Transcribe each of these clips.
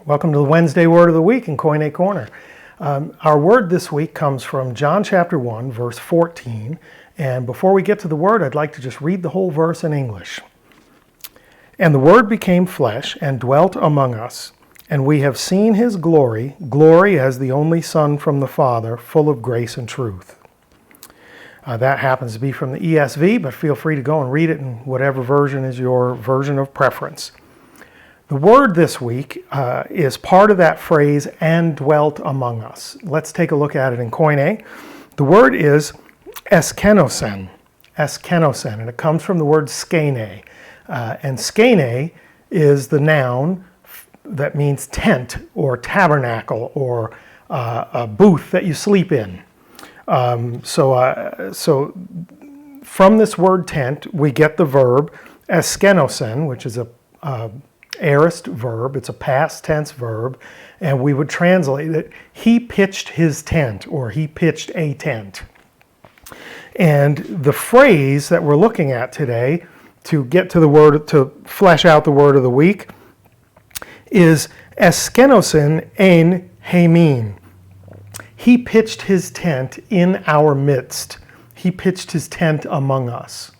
Welcome to the Wednesday Word of the Week in Koine Corner. Our word this week comes from John chapter 1, verse 14. And before we get to the word, I'd like to just read the whole verse in English. And the Word became flesh and dwelt among us, and we have seen his glory, glory as the only Son from the Father, full of grace and truth. That happens to be from the ESV, but feel free to go and read it in whatever version is your version of preference. The word this week is part of that phrase, and dwelt among us. Let's take a look at it in Koine. The word is eskenosen, and it comes from the word skene. And skene is the noun that means tent or tabernacle or a booth that you sleep in. So from this word tent, we get the verb eskenosen, which is a aorist verb. It's a past tense verb, and we would translate it, he pitched his tent, or he pitched a tent. And the phrase that we're looking at today, to get to the word, to flesh out the word of the week, is eskenosen ein heimin. He pitched his tent in our midst. He pitched his tent among us.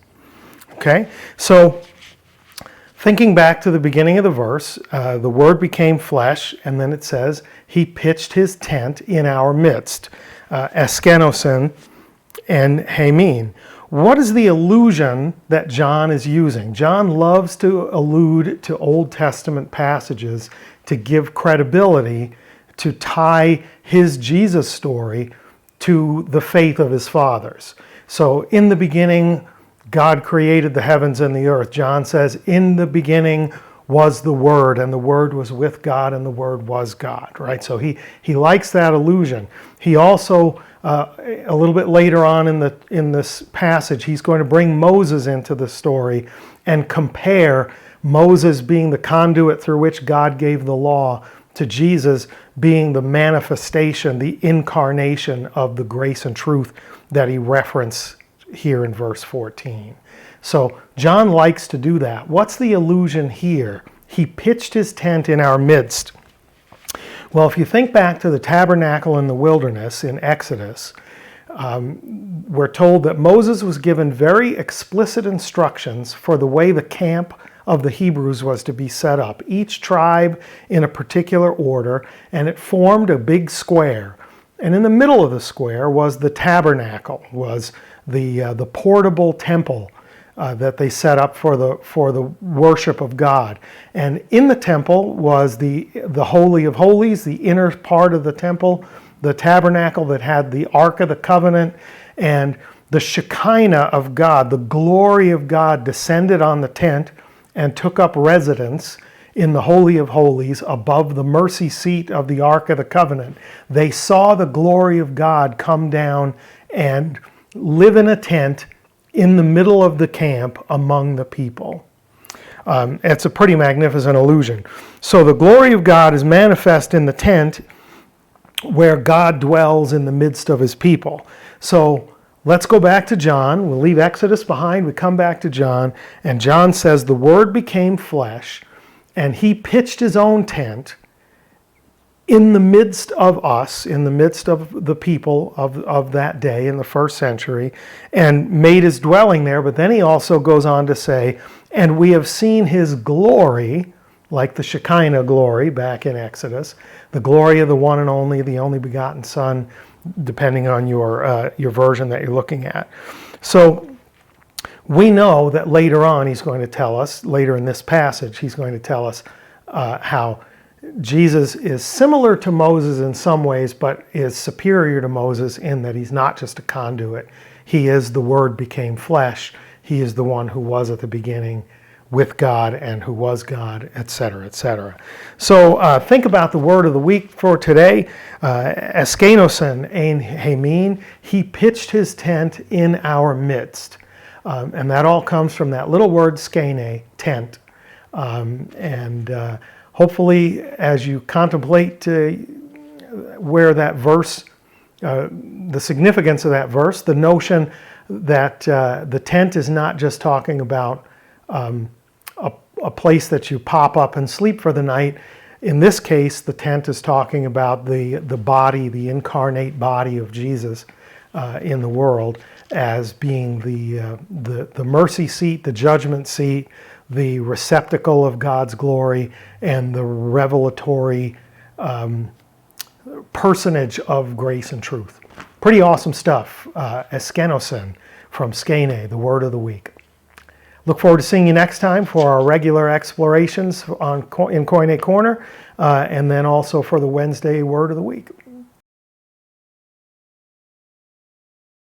Okay, so thinking back to the beginning of the verse, the Word became flesh, and then it says, he pitched his tent in our midst. Eskenosen and heimin. What is the allusion that John is using? John loves to allude to Old Testament passages to give credibility, to tie his Jesus story to the faith of his fathers. So in the beginning, God created the heavens and the earth. John says, in the beginning was the Word, and the Word was with God, and the Word was God, right? So he likes that allusion. He also, a little bit later on in this passage, he's going to bring Moses into the story and compare Moses being the conduit through which God gave the law to Jesus being the manifestation, the incarnation of the grace and truth that he referenced here in verse 14. So John likes to do that. What's the allusion here? He pitched his tent in our midst. Well, if you think back to the tabernacle in the wilderness in Exodus, we're told that Moses was given very explicit instructions for the way the camp of the Hebrews was to be set up. Each tribe in a particular order, and it formed a big square. And in the middle of the square was the tabernacle, was the portable temple that they set up for the worship of God. And in the temple was the Holy of Holies, the inner part of the temple, the tabernacle that had the Ark of the Covenant, and the Shekinah of God, the glory of God, descended on the tent and took up residence in the Holy of Holies above the mercy seat of the Ark of the Covenant. They saw the glory of God come down and live in a tent in the middle of the camp among the people. It's a pretty magnificent illusion. So the glory of God is manifest in the tent where God dwells in the midst of his people. So let's go back to John. We'll leave Exodus behind. We come back to John. And John says, the Word became flesh, and he pitched his own tent in the midst of us, in the midst of the people of that day in the first century, and made his dwelling there. But then he also goes on to say, and we have seen his glory, like the Shekinah glory back in Exodus, the glory of the one and only, the only begotten Son, depending on your version that you're looking at. So we know that later on he's going to tell us, later in this passage, he's going to tell us how Jesus is similar to Moses in some ways, but is superior to Moses in that he's not just a conduit. He is the Word became flesh. He is the one who was at the beginning with God and who was God, etc., etc. So think about the word of the week for today. Eskenosen ein heimin. He pitched his tent in our midst. And that all comes from that little word skene, tent. Hopefully, as you contemplate where that verse, the significance of that verse, the notion that the tent is not just talking about a place that you pop up and sleep for the night, In this case, the tent is talking about the body, the incarnate body of Jesus in the world, as being the mercy seat, the judgment seat, the receptacle of God's glory, and the revelatory personage of grace and truth. Pretty awesome stuff. Eskenosen from Skene, the word of the week. Look forward to seeing you next time for our regular explorations in Koine Corner, and then also for the Wednesday word of the week.